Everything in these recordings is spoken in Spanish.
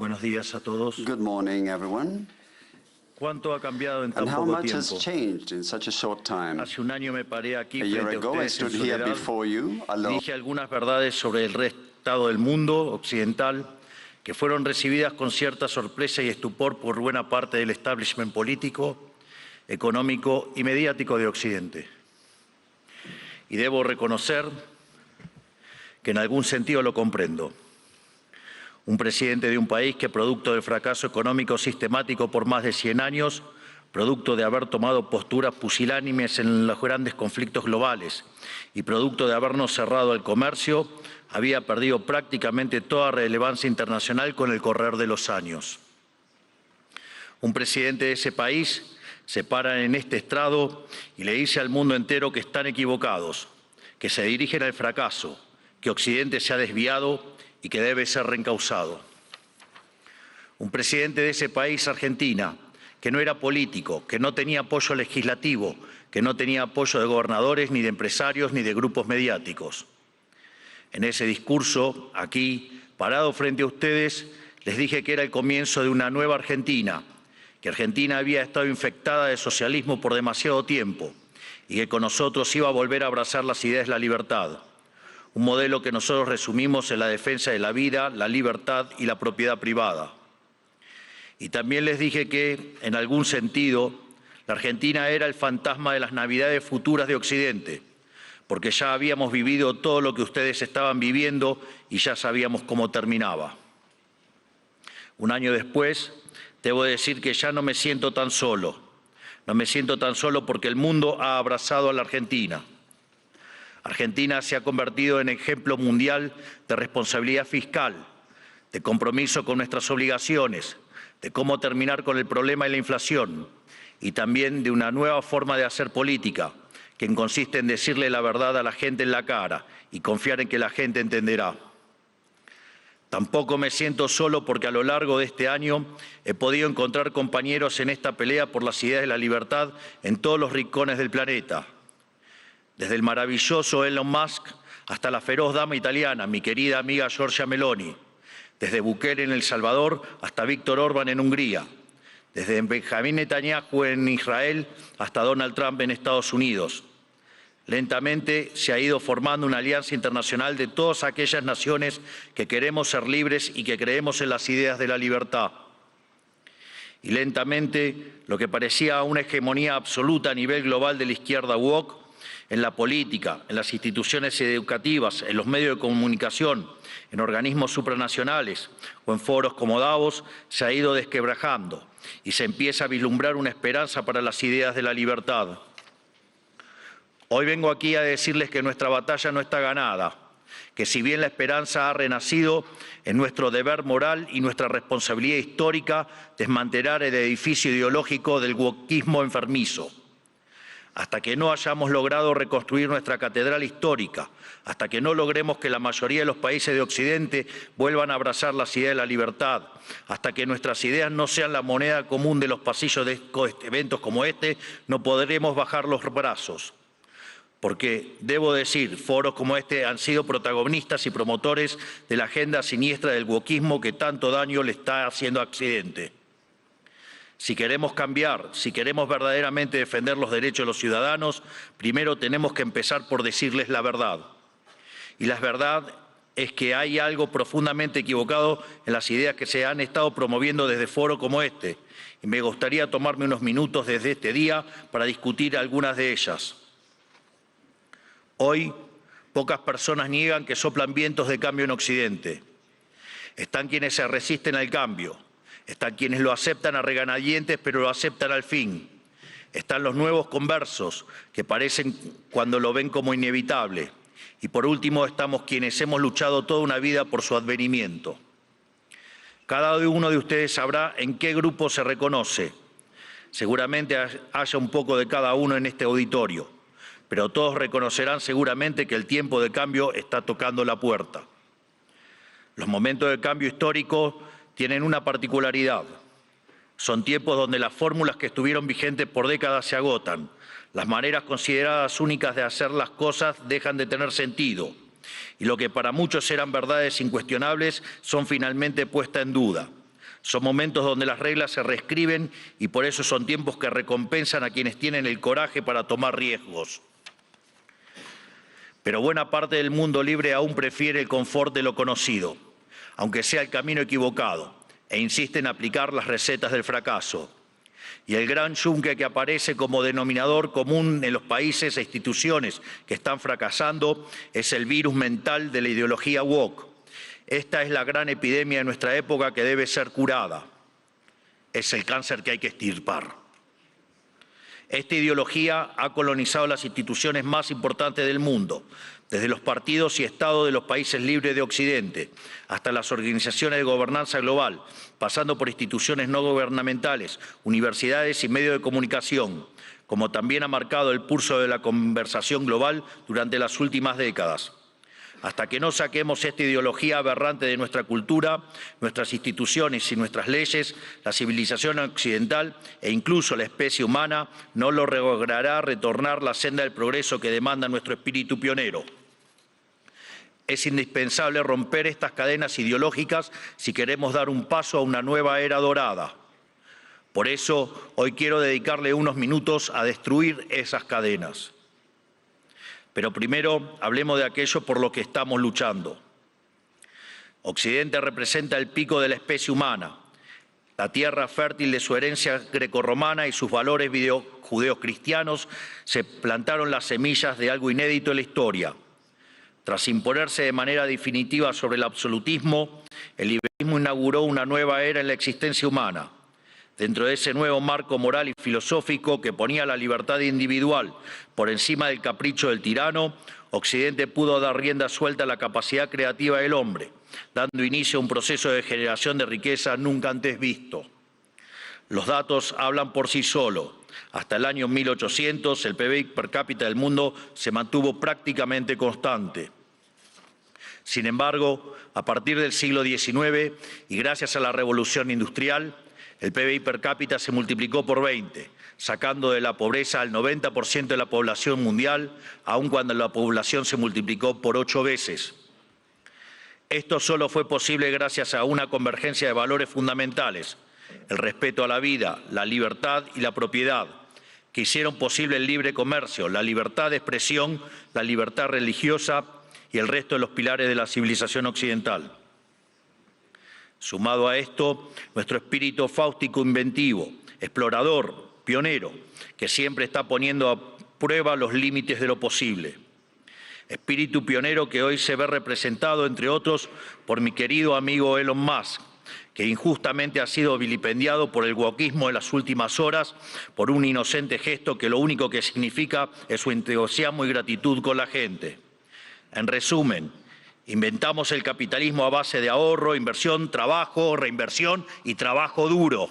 Buenos días a todos. Good morning, everyone. ¿Cuánto ha cambiado en tan And how poco much has tiempo? changed in such a short time? Hace un año me paré aquí A year frente a ago, I ustedes en stood here soledad before you, y alone, dije algunas verdades sobre el estado del mundo occidental que fueron recibidas con cierta sorpresa y estupor por buena parte del establishment político, económico y mediático de Occidente. Y debo reconocer que en algún sentido lo comprendo. Un presidente de un país que, producto del fracaso económico sistemático por más de 100 años, producto de haber tomado posturas pusilánimes en los grandes conflictos globales y producto de habernos cerrado el comercio, había perdido prácticamente toda relevancia internacional con el correr de los años. Un presidente de ese país se para en este estrado y le dice al mundo entero que están equivocados, que se dirigen al fracaso, que Occidente se ha desviado y que debe ser reencauzado. Un presidente de ese país, Argentina, que no era político, que no tenía apoyo legislativo, que no tenía apoyo de gobernadores, ni de empresarios, ni de grupos mediáticos. En ese discurso, aquí, parado frente a ustedes, les dije que era el comienzo de una nueva Argentina, que Argentina había estado infectada de socialismo por demasiado tiempo y que con nosotros iba a volver a abrazar las ideas de la libertad. Un modelo que nosotros resumimos en la defensa de la vida, la libertad y la propiedad privada. Y también les dije que, en algún sentido, la Argentina era el fantasma de las Navidades futuras de Occidente, porque ya habíamos vivido todo lo que ustedes estaban viviendo y ya sabíamos cómo terminaba. Un año después, debo decir que ya no me siento tan solo. No me siento tan solo porque el mundo ha abrazado a la Argentina. Argentina se ha convertido en ejemplo mundial de responsabilidad fiscal, de compromiso con nuestras obligaciones, de cómo terminar con el problema de la inflación y también de una nueva forma de hacer política, que consiste en decirle la verdad a la gente en la cara y confiar en que la gente entenderá. Tampoco me siento solo porque a lo largo de este año he podido encontrar compañeros en esta pelea por las ideas de la libertad en todos los rincones del planeta. Desde el maravilloso Elon Musk hasta la feroz dama italiana, mi querida amiga Giorgia Meloni. Desde Bukele en El Salvador hasta Víctor Orbán en Hungría. Desde Benjamín Netanyahu en Israel hasta Donald Trump en Estados Unidos. Lentamente se ha ido formando una alianza internacional de todas aquellas naciones que queremos ser libres y que creemos en las ideas de la libertad. Y lentamente lo que parecía una hegemonía absoluta a nivel global de la izquierda woke, en la política, en las instituciones educativas, en los medios de comunicación, en organismos supranacionales o en foros como Davos, se ha ido desquebrajando y se empieza a vislumbrar una esperanza para las ideas de la libertad. Hoy vengo aquí a decirles que nuestra batalla no está ganada, que si bien la esperanza ha renacido, es nuestro deber moral y nuestra responsabilidad histórica desmantelar el edificio ideológico del wokismo enfermizo. Hasta que no hayamos logrado reconstruir nuestra catedral histórica, hasta que no logremos que la mayoría de los países de Occidente vuelvan a abrazar las ideas de la libertad, hasta que nuestras ideas no sean la moneda común de los pasillos de eventos como este, no podremos bajar los brazos. Porque, debo decir, foros como este han sido protagonistas y promotores de la agenda siniestra del wokismo que tanto daño le está haciendo a Occidente. Si queremos cambiar, si queremos verdaderamente defender los derechos de los ciudadanos, primero tenemos que empezar por decirles la verdad. Y la verdad es que hay algo profundamente equivocado en las ideas que se han estado promoviendo desde foros como este. Y me gustaría tomarme unos minutos desde este día para discutir algunas de ellas. Hoy, pocas personas niegan que soplan vientos de cambio en Occidente. Están quienes se resisten al cambio. Están quienes lo aceptan a regañadientes, pero lo aceptan al fin. Están los nuevos conversos, que parecen cuando lo ven como inevitable. Y por último, estamos quienes hemos luchado toda una vida por su advenimiento. Cada uno de ustedes sabrá en qué grupo se reconoce. Seguramente haya un poco de cada uno en este auditorio, pero todos reconocerán seguramente que el tiempo de cambio está tocando la puerta. Los momentos de cambio histórico tienen una particularidad. Son tiempos donde las fórmulas que estuvieron vigentes por décadas se agotan. Las maneras consideradas únicas de hacer las cosas dejan de tener sentido. Y lo que para muchos eran verdades incuestionables son finalmente puestas en duda. Son momentos donde las reglas se reescriben y por eso son tiempos que recompensan a quienes tienen el coraje para tomar riesgos. Pero buena parte del mundo libre aún prefiere el confort de lo conocido, aunque sea el camino equivocado, e insiste en aplicar las recetas del fracaso. Y el gran yunque que aparece como denominador común en los países e instituciones que están fracasando es el virus mental de la ideología woke. Esta es la gran epidemia de nuestra época que debe ser curada. Es el cáncer que hay que extirpar. Esta ideología ha colonizado las instituciones más importantes del mundo, desde los partidos y estados de los países libres de Occidente, hasta las organizaciones de gobernanza global, pasando por instituciones no gubernamentales, universidades y medios de comunicación, como también ha marcado el pulso de la conversación global durante las últimas décadas. Hasta que no saquemos esta ideología aberrante de nuestra cultura, nuestras instituciones y nuestras leyes, la civilización occidental e incluso la especie humana no logrará retornar la senda del progreso que demanda nuestro espíritu pionero. Es indispensable romper estas cadenas ideológicas si queremos dar un paso a una nueva era dorada. Por eso, hoy quiero dedicarle unos minutos a destruir esas cadenas. Pero primero hablemos de aquello por lo que estamos luchando. Occidente representa el pico de la especie humana, la tierra fértil de su herencia grecorromana y sus valores judeocristianos se plantaron las semillas de algo inédito en la historia. Tras imponerse de manera definitiva sobre el absolutismo, el liberalismo inauguró una nueva era en la existencia humana. Dentro de ese nuevo marco moral y filosófico que ponía la libertad individual por encima del capricho del tirano, Occidente pudo dar rienda suelta a la capacidad creativa del hombre, dando inicio a un proceso de generación de riqueza nunca antes visto. Los datos hablan por sí solos. Hasta el año 1800, el PBI per cápita del mundo se mantuvo prácticamente constante. Sin embargo, a partir del siglo XIX y gracias a la revolución industrial, el PBI per cápita se multiplicó por 20, sacando de la pobreza al 90% de la población mundial, aun cuando la población se multiplicó por 8 veces. Esto solo fue posible gracias a una convergencia de valores fundamentales, el respeto a la vida, la libertad y la propiedad, que hicieron posible el libre comercio, la libertad de expresión, la libertad religiosa y el resto de los pilares de la civilización occidental. Sumado a esto, nuestro espíritu fáustico inventivo, explorador, pionero, que siempre está poniendo a prueba los límites de lo posible. Espíritu pionero que hoy se ve representado, entre otros, por mi querido amigo Elon Musk, que injustamente ha sido vilipendiado por el wokismo en las últimas horas por un inocente gesto que lo único que significa es su entusiasmo y gratitud con la gente. En resumen, inventamos el capitalismo a base de ahorro, inversión, trabajo, reinversión y trabajo duro.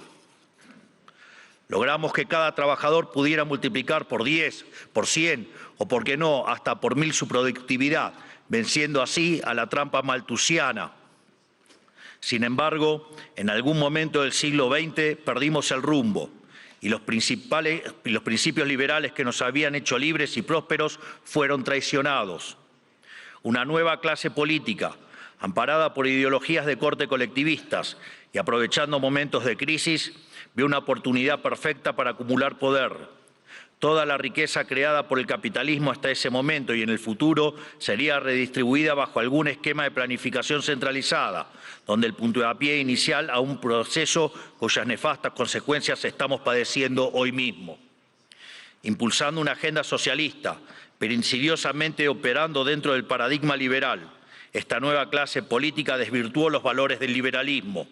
Logramos que cada trabajador pudiera multiplicar por 10, por 100 o, por qué no, hasta por 1000 su productividad, venciendo así a la trampa malthusiana. Sin embargo, en algún momento del siglo XX perdimos el rumbo y los principios liberales que nos habían hecho libres y prósperos fueron traicionados. Una nueva clase política, amparada por ideologías de corte colectivistas y aprovechando momentos de crisis, ve una oportunidad perfecta para acumular poder. Toda la riqueza creada por el capitalismo hasta ese momento y en el futuro sería redistribuida bajo algún esquema de planificación centralizada, donde el puntapié inicial a un proceso cuyas nefastas consecuencias estamos padeciendo hoy mismo. Impulsando una agenda socialista, pero insidiosamente operando dentro del paradigma liberal, esta nueva clase política desvirtuó los valores del liberalismo.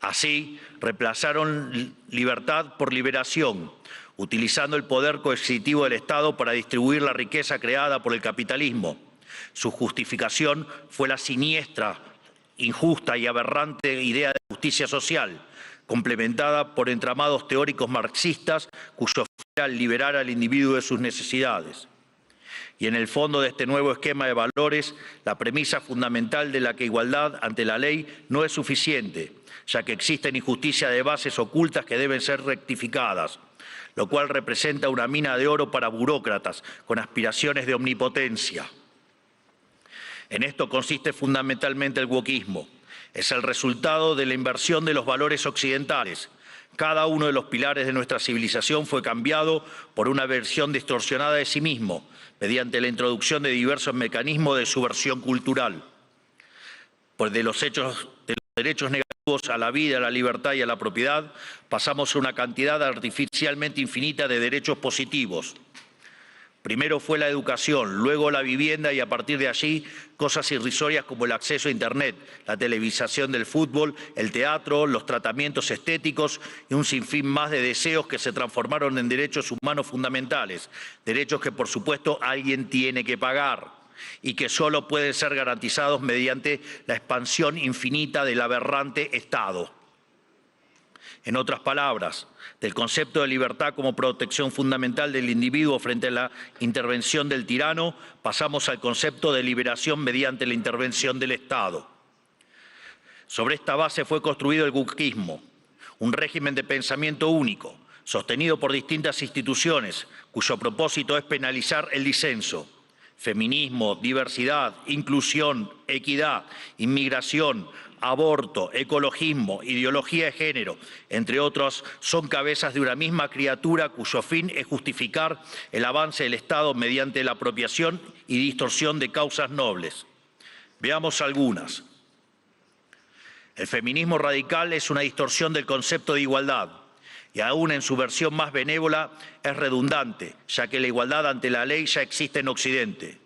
Así, reemplazaron libertad por liberación, utilizando el poder coercitivo del Estado para distribuir la riqueza creada por el capitalismo. Su justificación fue la siniestra, injusta y aberrante idea de justicia social, complementada por entramados teóricos marxistas cuyo fin era liberar al individuo de sus necesidades. Y en el fondo de este nuevo esquema de valores, la premisa fundamental de la que igualdad ante la ley no es suficiente, ya que existen injusticias de bases ocultas que deben ser rectificadas, lo cual representa una mina de oro para burócratas con aspiraciones de omnipotencia. En esto consiste fundamentalmente el wokismo, Es el resultado de la inversión de los valores occidentales. Cada uno de los pilares de nuestra civilización fue cambiado por una versión distorsionada de sí mismo, mediante la introducción de diversos mecanismos de subversión cultural. Pues de los derechos negativos a la vida, a la libertad y a la propiedad, pasamos a una cantidad artificialmente infinita de derechos positivos. Primero fue la educación, luego la vivienda y a partir de allí cosas irrisorias como el acceso a Internet, la televisación del fútbol, el teatro, los tratamientos estéticos y un sinfín más de deseos que se transformaron en derechos humanos fundamentales, derechos que por supuesto alguien tiene que pagar y que solo pueden ser garantizados mediante la expansión infinita del aberrante Estado. En otras palabras, del concepto de libertad como protección fundamental del individuo frente a la intervención del tirano, pasamos al concepto de liberación mediante la intervención del Estado. Sobre esta base fue construido el wokismo, un régimen de pensamiento único, sostenido por distintas instituciones, cuyo propósito es penalizar el disenso. Feminismo, diversidad, inclusión, equidad, inmigración, aborto, ecologismo, ideología de género, entre otros, son cabezas de una misma criatura cuyo fin es justificar el avance del Estado mediante la apropiación y distorsión de causas nobles. Veamos algunas. El feminismo radical es una distorsión del concepto de igualdad y aún en su versión más benévola es redundante, ya que la igualdad ante la ley ya existe en Occidente.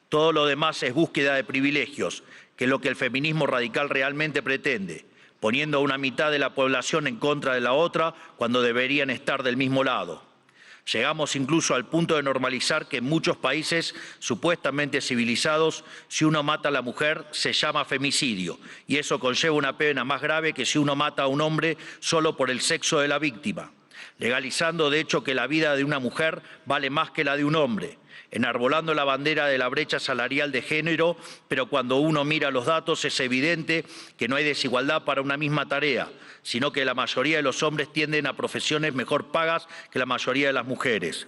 Todo lo demás es búsqueda de privilegios, que es lo que el feminismo radical realmente pretende, poniendo a una mitad de la población en contra de la otra cuando deberían estar del mismo lado. Llegamos incluso al punto de normalizar que en muchos países supuestamente civilizados, si uno mata a la mujer se llama femicidio, y eso conlleva una pena más grave que si uno mata a un hombre solo por el sexo de la víctima, legalizando de hecho que la vida de una mujer vale más que la de un hombre, enarbolando la bandera de la brecha salarial de género, pero cuando uno mira los datos es evidente que no hay desigualdad para una misma tarea, sino que la mayoría de los hombres tienden a profesiones mejor pagas que la mayoría de las mujeres.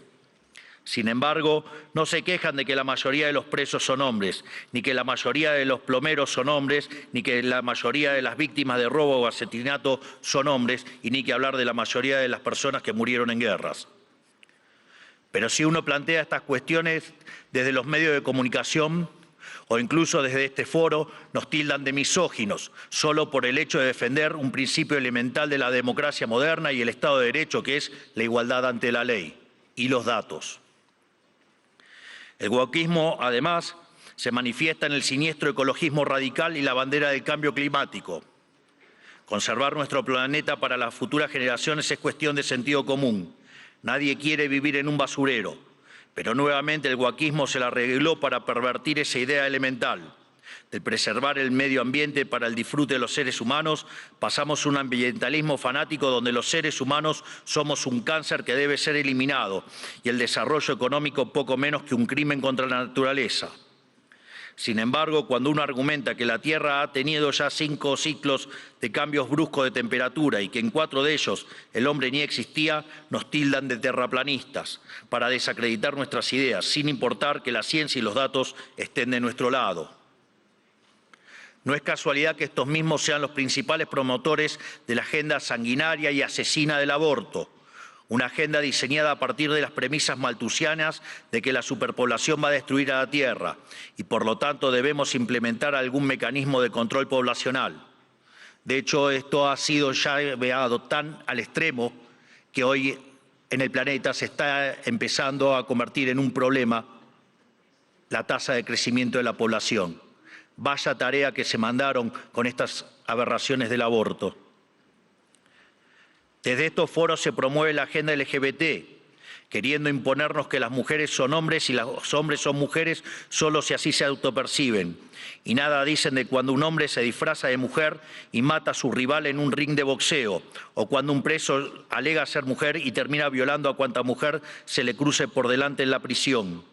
Sin embargo, no se quejan de que la mayoría de los presos son hombres, ni que la mayoría de los plomeros son hombres, ni que la mayoría de las víctimas de robo o asesinato son hombres, y ni que hablar de la mayoría de las personas que murieron en guerras. Pero si uno plantea estas cuestiones desde los medios de comunicación o incluso desde este foro, nos tildan de misóginos, solo por el hecho de defender un principio elemental de la democracia moderna y el Estado de Derecho, que es la igualdad ante la ley y los datos. El wokismo, además, se manifiesta en el siniestro ecologismo radical y la bandera del cambio climático. Conservar nuestro planeta para las futuras generaciones es cuestión de sentido común. Nadie quiere vivir en un basurero, pero nuevamente el wokismo se la arregló para pervertir esa idea elemental. De preservar el medio ambiente para el disfrute de los seres humanos, pasamos a un ambientalismo fanático donde los seres humanos somos un cáncer que debe ser eliminado y el desarrollo económico poco menos que un crimen contra la naturaleza. Sin embargo, cuando uno argumenta que la Tierra ha tenido ya 5 ciclos de cambios bruscos de temperatura y que en 4 de ellos el hombre ni existía, nos tildan de terraplanistas para desacreditar nuestras ideas, sin importar que la ciencia y los datos estén de nuestro lado. No es casualidad que estos mismos sean los principales promotores de la agenda sanguinaria y asesina del aborto. Una agenda diseñada a partir de las premisas malthusianas de que la superpoblación va a destruir a la Tierra y por lo tanto debemos implementar algún mecanismo de control poblacional. De hecho, esto ha sido ya llevado tan al extremo que hoy en el planeta se está empezando a convertir en un problema la tasa de crecimiento de la población. Vaya tarea que se mandaron con estas aberraciones del aborto. Desde estos foros se promueve la agenda LGBT, queriendo imponernos que las mujeres son hombres y los hombres son mujeres solo si así se autoperciben. Y nada dicen de cuando un hombre se disfraza de mujer y mata a su rival en un ring de boxeo, o cuando un preso alega ser mujer y termina violando a cuanta mujer se le cruce por delante en la prisión.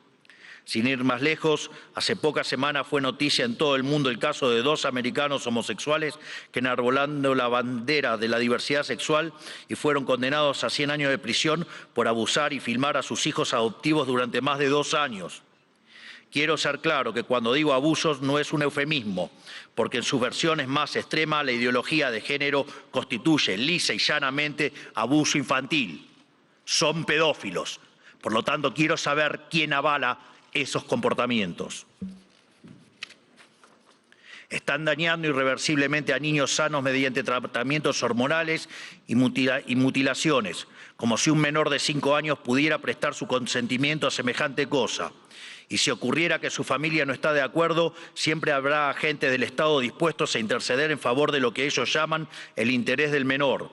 Sin ir más lejos, hace pocas semanas fue noticia en todo el mundo el caso de 2 americanos homosexuales que enarbolando la bandera de la diversidad sexual y fueron condenados a 100 años de prisión por abusar y filmar a sus hijos adoptivos durante más de 2 años. Quiero ser claro que cuando digo abusos no es un eufemismo, porque en sus versiones más extremas la ideología de género constituye lisa y llanamente abuso infantil. Son pedófilos. Por lo tanto, quiero saber quién avala esos comportamientos. Están dañando irreversiblemente a niños sanos mediante tratamientos hormonales y mutilaciones, como si un menor de 5 años pudiera prestar su consentimiento a semejante cosa. Y si ocurriera que su familia no está de acuerdo, siempre habrá agentes del Estado dispuestos a interceder en favor de lo que ellos llaman el interés del menor.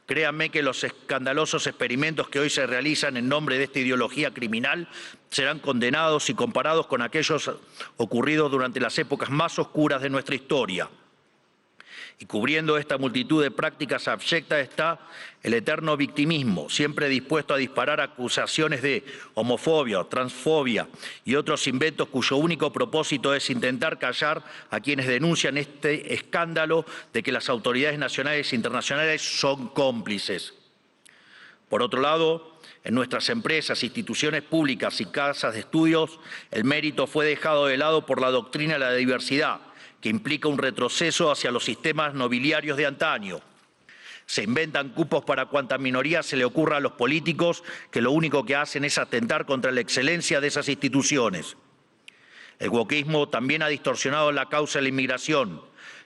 Créanme que los escandalosos experimentos que hoy se realizan en nombre de esta ideología criminal serán condenados y comparados con aquellos ocurridos durante las épocas más oscuras de nuestra historia. Y cubriendo esta multitud de prácticas abyectas está el eterno victimismo, siempre dispuesto a disparar acusaciones de homofobia, transfobia y otros inventos cuyo único propósito es intentar callar a quienes denuncian este escándalo de que las autoridades nacionales e internacionales son cómplices. Por otro lado, en nuestras empresas, instituciones públicas y casas de estudios, el mérito fue dejado de lado por la doctrina de la diversidad, que implica un retroceso hacia los sistemas nobiliarios de antaño. Se inventan cupos para cuanta minoría se le ocurra a los políticos, que lo único que hacen es atentar contra la excelencia de esas instituciones. El wokismo también ha distorsionado la causa de la inmigración.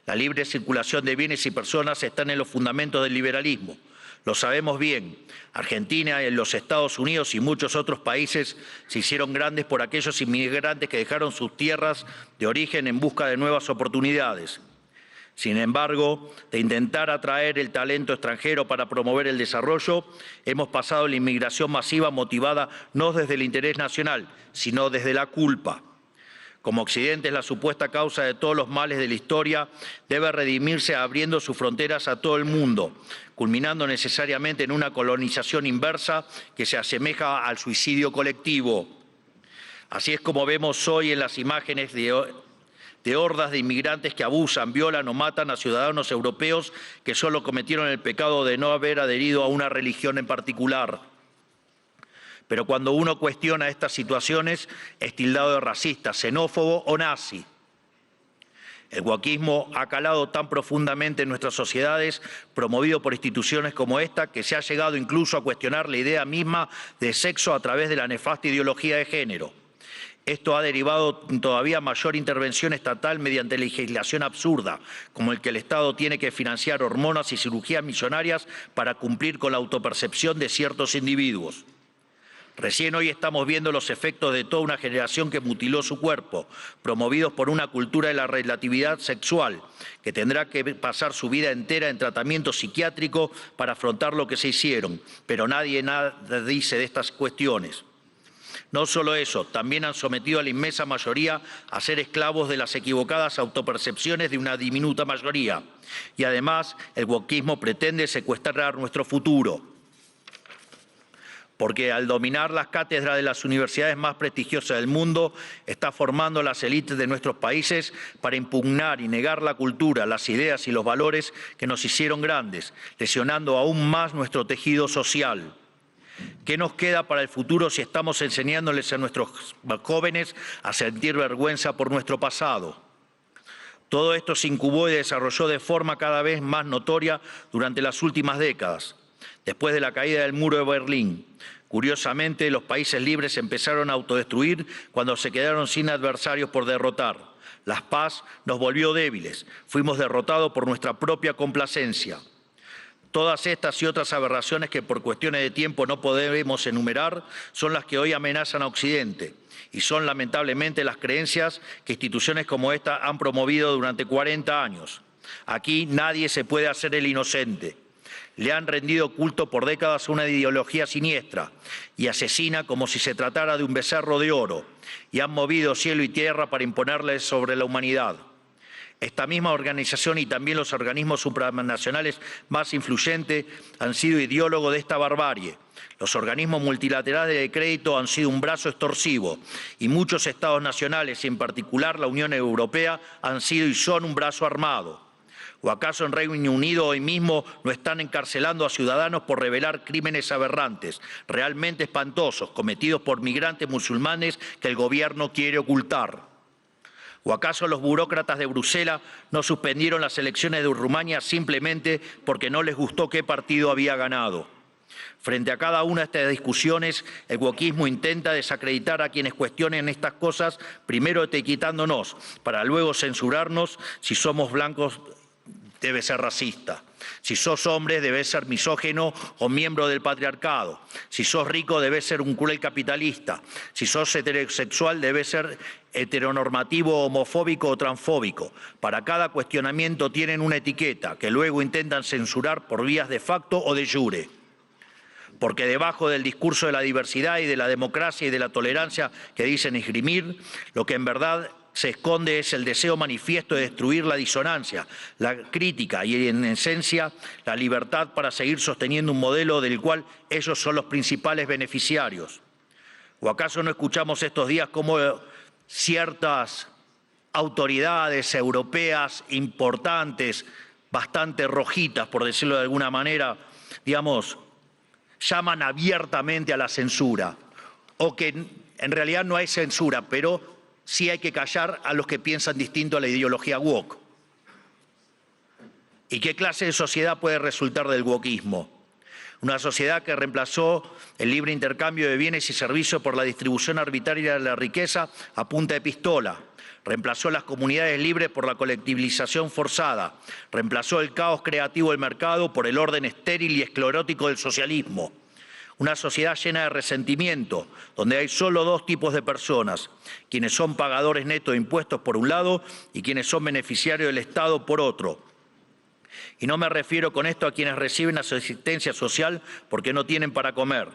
La libre circulación de bienes y personas están en los fundamentos del liberalismo. Lo sabemos bien. Argentina, los Estados Unidos y muchos otros países se hicieron grandes por aquellos inmigrantes que dejaron sus tierras de origen en busca de nuevas oportunidades. Sin embargo, de intentar atraer el talento extranjero para promover el desarrollo, hemos pasado a la inmigración masiva motivada no desde el interés nacional, sino desde la culpa. Como Occidente es la supuesta causa de todos los males de la historia, debe redimirse abriendo sus fronteras a todo el mundo, culminando necesariamente en una colonización inversa que se asemeja al suicidio colectivo. Así es como vemos hoy en las imágenes de hordas de inmigrantes que abusan, violan o matan a ciudadanos europeos que solo cometieron el pecado de no haber adherido a una religión en particular. Pero cuando uno cuestiona estas situaciones, es tildado de racista, xenófobo o nazi. El wokismo ha calado tan profundamente en nuestras sociedades, promovido por instituciones como esta, que se ha llegado incluso a cuestionar la idea misma de sexo a través de la nefasta ideología de género. Esto ha derivado en todavía mayor intervención estatal mediante legislación absurda, como el que el Estado tiene que financiar hormonas y cirugías millonarias para cumplir con la autopercepción de ciertos individuos. Recién hoy estamos viendo los efectos de toda una generación que mutiló su cuerpo, promovidos por una cultura de la relatividad sexual, que tendrá que pasar su vida entera en tratamiento psiquiátrico para afrontar lo que se hicieron, pero nadie nada dice de estas cuestiones. No solo eso, también han sometido a la inmensa mayoría a ser esclavos de las equivocadas autopercepciones de una diminuta mayoría. Y además, el wokismo pretende secuestrar nuestro futuro, porque al dominar las cátedras de las universidades más prestigiosas del mundo, está formando las élites de nuestros países para impugnar y negar la cultura, las ideas y los valores que nos hicieron grandes, lesionando aún más nuestro tejido social. ¿Qué nos queda para el futuro si estamos enseñándoles a nuestros jóvenes a sentir vergüenza por nuestro pasado? Todo esto se incubó y desarrolló de forma cada vez más notoria durante las últimas décadas. Después de la caída del muro de Berlín, curiosamente, los países libres empezaron a autodestruir cuando se quedaron sin adversarios por derrotar. La paz nos volvió débiles, fuimos derrotados por nuestra propia complacencia. Todas estas y otras aberraciones que por cuestiones de tiempo no podemos enumerar son las que hoy amenazan a Occidente y son lamentablemente las creencias que instituciones como esta han promovido durante 40 años. Aquí nadie se puede hacer el inocente. Le han rendido culto por décadas a una ideología siniestra y asesina como si se tratara de un becerro de oro, y han movido cielo y tierra para imponerle sobre la humanidad. Esta misma organización y también los organismos supranacionales más influyentes han sido ideólogos de esta barbarie. Los organismos multilaterales de crédito han sido un brazo extorsivo y muchos estados nacionales, y en particular la Unión Europea, han sido y son un brazo armado. ¿O acaso en Reino Unido hoy mismo no están encarcelando a ciudadanos por revelar crímenes aberrantes, realmente espantosos, cometidos por migrantes musulmanes que el gobierno quiere ocultar? ¿O acaso los burócratas de Bruselas no suspendieron las elecciones de Rumania simplemente porque no les gustó qué partido había ganado? Frente a cada una de estas discusiones, el wokismo intenta desacreditar a quienes cuestionen estas cosas, primero etiquetándonos, para luego censurarnos. Si somos blancos, debe ser racista. Si sos hombre, debes ser misógino o miembro del patriarcado. Si sos rico, debes ser un cruel capitalista. Si sos heterosexual, debes ser heteronormativo, homofóbico o transfóbico. Para cada cuestionamiento tienen una etiqueta que luego intentan censurar por vías de facto o de jure. Porque debajo del discurso de la diversidad y de la democracia y de la tolerancia que dicen esgrimir, lo que en verdad se esconde es el deseo manifiesto de destruir la disonancia, la crítica y, en esencia, la libertad para seguir sosteniendo un modelo del cual ellos son los principales beneficiarios. ¿O acaso no escuchamos estos días cómo ciertas autoridades europeas importantes, bastante rojitas, por decirlo de alguna manera, digamos, llaman abiertamente a la censura? O que en realidad no hay censura, pero sí hay que callar a los que piensan distinto a la ideología woke. ¿Y qué clase de sociedad puede resultar del wokismo? Una sociedad que reemplazó el libre intercambio de bienes y servicios por la distribución arbitraria de la riqueza a punta de pistola. Reemplazó las comunidades libres por la colectivización forzada. Reemplazó el caos creativo del mercado por el orden estéril y esclerótico del socialismo. Una sociedad llena de resentimiento, donde hay solo dos tipos de personas: quienes son pagadores netos de impuestos por un lado y quienes son beneficiarios del Estado por otro. Y no me refiero con esto a quienes reciben asistencia social porque no tienen para comer.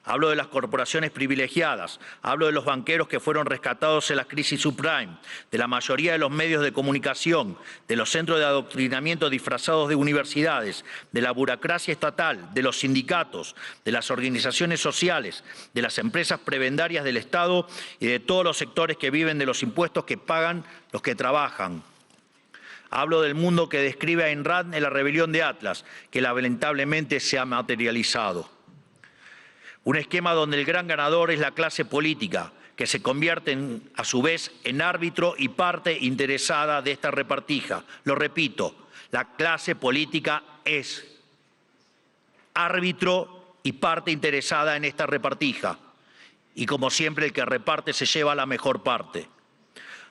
Hablo de las corporaciones privilegiadas, hablo de los banqueros que fueron rescatados en la crisis subprime, de la mayoría de los medios de comunicación, de los centros de adoctrinamiento disfrazados de universidades, de la burocracia estatal, de los sindicatos, de las organizaciones sociales, de las empresas prebendarias del Estado y de todos los sectores que viven de los impuestos que pagan los que trabajan. Hablo del mundo que describe Ayn Rand en La rebelión de Atlas, que lamentablemente se ha materializado. Un esquema donde el gran ganador es la clase política, que se convierte a su vez en árbitro y parte interesada de esta repartija. Lo repito, la clase política es árbitro y parte interesada en esta repartija. Y como siempre, el que reparte se lleva la mejor parte,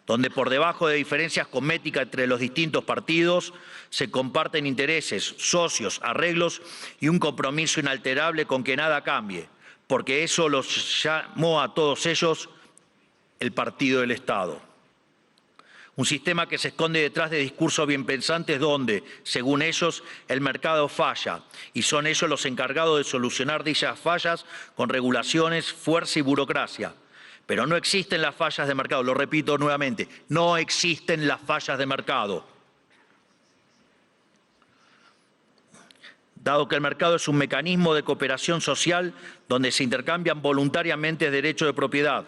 donde por debajo de diferencias cosméticas entre los distintos partidos se comparten intereses, socios, arreglos y un compromiso inalterable con que nada cambie, porque eso los llamó a todos ellos el partido del Estado. Un sistema que se esconde detrás de discursos bien pensantes donde, según ellos, el mercado falla y son ellos los encargados de solucionar dichas fallas con regulaciones, fuerza y burocracia. Pero no existen las fallas de mercado, lo repito nuevamente, no existen las fallas de mercado. Dado que el mercado es un mecanismo de cooperación social donde se intercambian voluntariamente derechos de propiedad.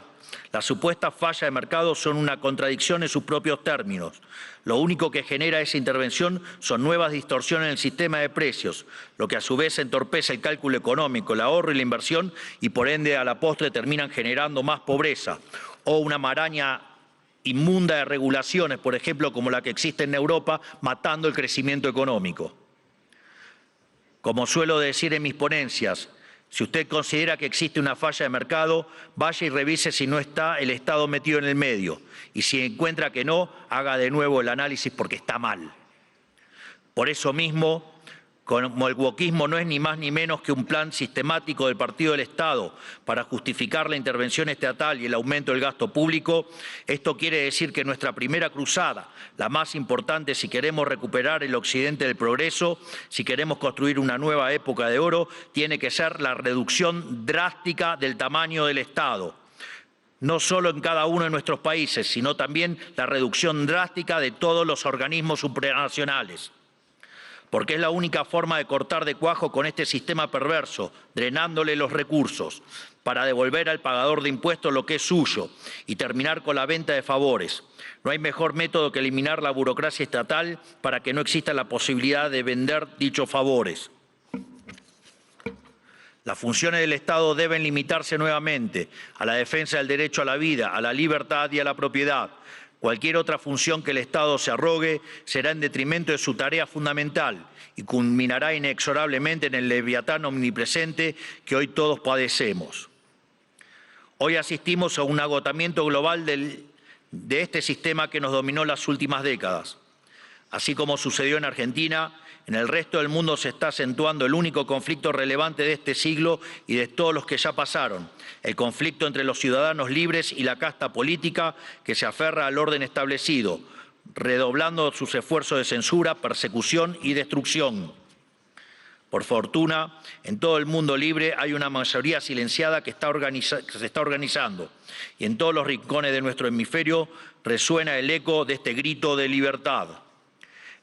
Las supuestas fallas de mercado son una contradicción en sus propios términos. Lo único que genera esa intervención son nuevas distorsiones en el sistema de precios, lo que a su vez entorpece el cálculo económico, el ahorro y la inversión y por ende a la postre terminan generando más pobreza o una maraña inmunda de regulaciones, por ejemplo, como la que existe en Europa, matando el crecimiento económico. Como suelo decir en mis ponencias, si usted considera que existe una falla de mercado, vaya y revise si no está el Estado metido en el medio. Y si encuentra que no, haga de nuevo el análisis porque está mal. Por eso mismo, como el wokismo no es ni más ni menos que un plan sistemático del partido del Estado para justificar la intervención estatal y el aumento del gasto público, esto quiere decir que nuestra primera cruzada, la más importante si queremos recuperar el occidente del progreso, si queremos construir una nueva época de oro, tiene que ser la reducción drástica del tamaño del Estado. No solo en cada uno de nuestros países, sino también la reducción drástica de todos los organismos supranacionales. porque es la única forma de cortar de cuajo con este sistema perverso, drenándole los recursos, para devolver al pagador de impuestos lo que es suyo y terminar con la venta de favores. No hay mejor método que eliminar la burocracia estatal para que no exista la posibilidad de vender dichos favores. Las funciones del Estado deben limitarse nuevamente a la defensa del derecho a la vida, a la libertad y a la propiedad. Cualquier otra función que el Estado se arrogue será en detrimento de su tarea fundamental y culminará inexorablemente en el leviatán omnipresente que hoy todos padecemos. Hoy asistimos a un agotamiento global de este sistema que nos dominó las últimas décadas. Así como sucedió en Argentina, en el resto del mundo se está acentuando el único conflicto relevante de este siglo y de todos los que ya pasaron, el conflicto entre los ciudadanos libres y la casta política que se aferra al orden establecido, redoblando sus esfuerzos de censura, persecución y destrucción. Por fortuna, en todo el mundo libre hay una mayoría silenciada que se está organizando y en todos los rincones de nuestro hemisferio resuena el eco de este grito de libertad.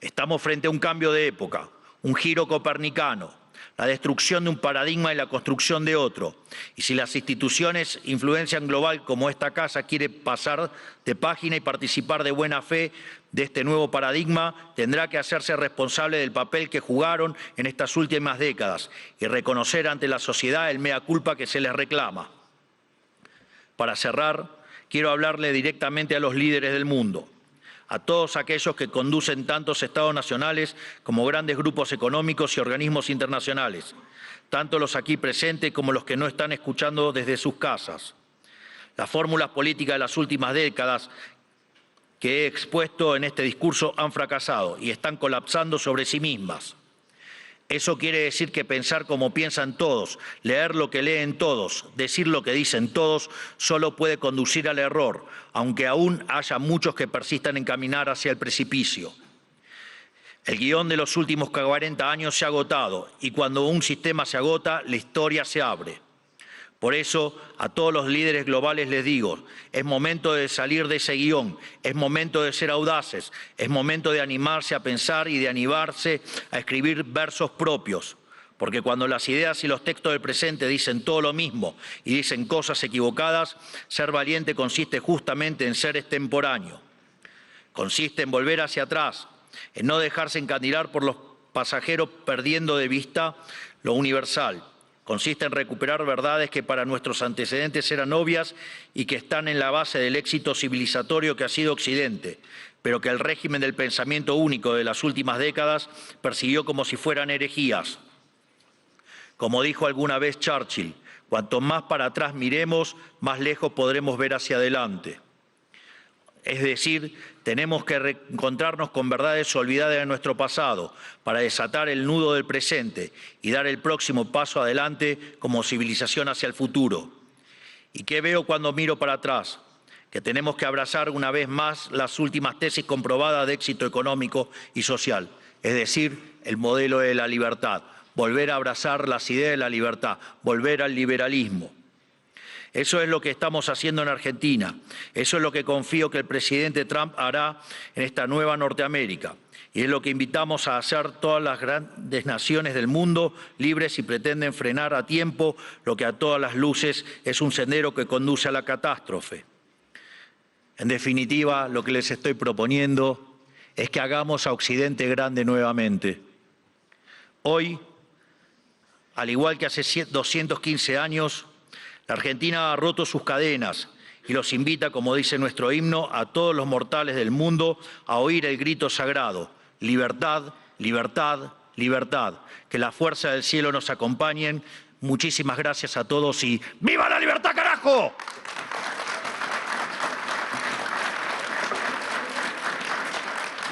Estamos frente a un cambio de época, un giro copernicano, la destrucción de un paradigma y la construcción de otro. Y si las instituciones influencian global como esta casa quiere pasar de página y participar de buena fe de este nuevo paradigma, tendrá que hacerse responsable del papel que jugaron en estas últimas décadas y reconocer ante la sociedad el mea culpa que se les reclama. Para cerrar, quiero hablarle directamente a los líderes del mundo, a todos aquellos que conducen tantos estados nacionales como grandes grupos económicos y organismos internacionales, tanto los aquí presentes como los que no están escuchando desde sus casas. Las fórmulas políticas de las últimas décadas que he expuesto en este discurso han fracasado y están colapsando sobre sí mismas. Eso quiere decir que pensar como piensan todos, leer lo que leen todos, decir lo que dicen todos, solo puede conducir al error, aunque aún haya muchos que persistan en caminar hacia el precipicio. El guión de los últimos 40 años se ha agotado y cuando un sistema se agota, la historia se abre. Por eso, a todos los líderes globales les digo, es momento de salir de ese guión, es momento de ser audaces, es momento de animarse a pensar y de animarse a escribir versos propios. Porque cuando las ideas y los textos del presente dicen todo lo mismo y dicen cosas equivocadas, ser valiente consiste justamente en ser extemporáneo. Consiste en volver hacia atrás, en no dejarse encandilar por los pasajeros perdiendo de vista lo universal. Consiste en recuperar verdades que para nuestros antecedentes eran obvias y que están en la base del éxito civilizatorio que ha sido Occidente, pero que el régimen del pensamiento único de las últimas décadas persiguió como si fueran herejías. Como dijo alguna vez Churchill, cuanto más para atrás miremos, más lejos podremos ver hacia adelante. Es decir, tenemos que reencontrarnos con verdades olvidadas de nuestro pasado para desatar el nudo del presente y dar el próximo paso adelante como civilización hacia el futuro. ¿Y qué veo cuando miro para atrás? Que tenemos que abrazar una vez más las últimas tesis comprobadas de éxito económico y social, es decir, el modelo de la libertad, volver a abrazar las ideas de la libertad, volver al liberalismo. Eso es lo que estamos haciendo en Argentina. Eso es lo que confío que el presidente Trump hará en esta nueva Norteamérica. Y es lo que invitamos a hacer todas las grandes naciones del mundo libres si pretenden frenar a tiempo lo que a todas las luces es un sendero que conduce a la catástrofe. En definitiva, lo que les estoy proponiendo es que hagamos a Occidente grande nuevamente. Hoy, al igual que hace 215 años, la Argentina ha roto sus cadenas y los invita, como dice nuestro himno, a todos los mortales del mundo a oír el grito sagrado: libertad, libertad, libertad. Que la fuerza del cielo nos acompañen. Muchísimas gracias a todos y ¡viva la libertad, carajo!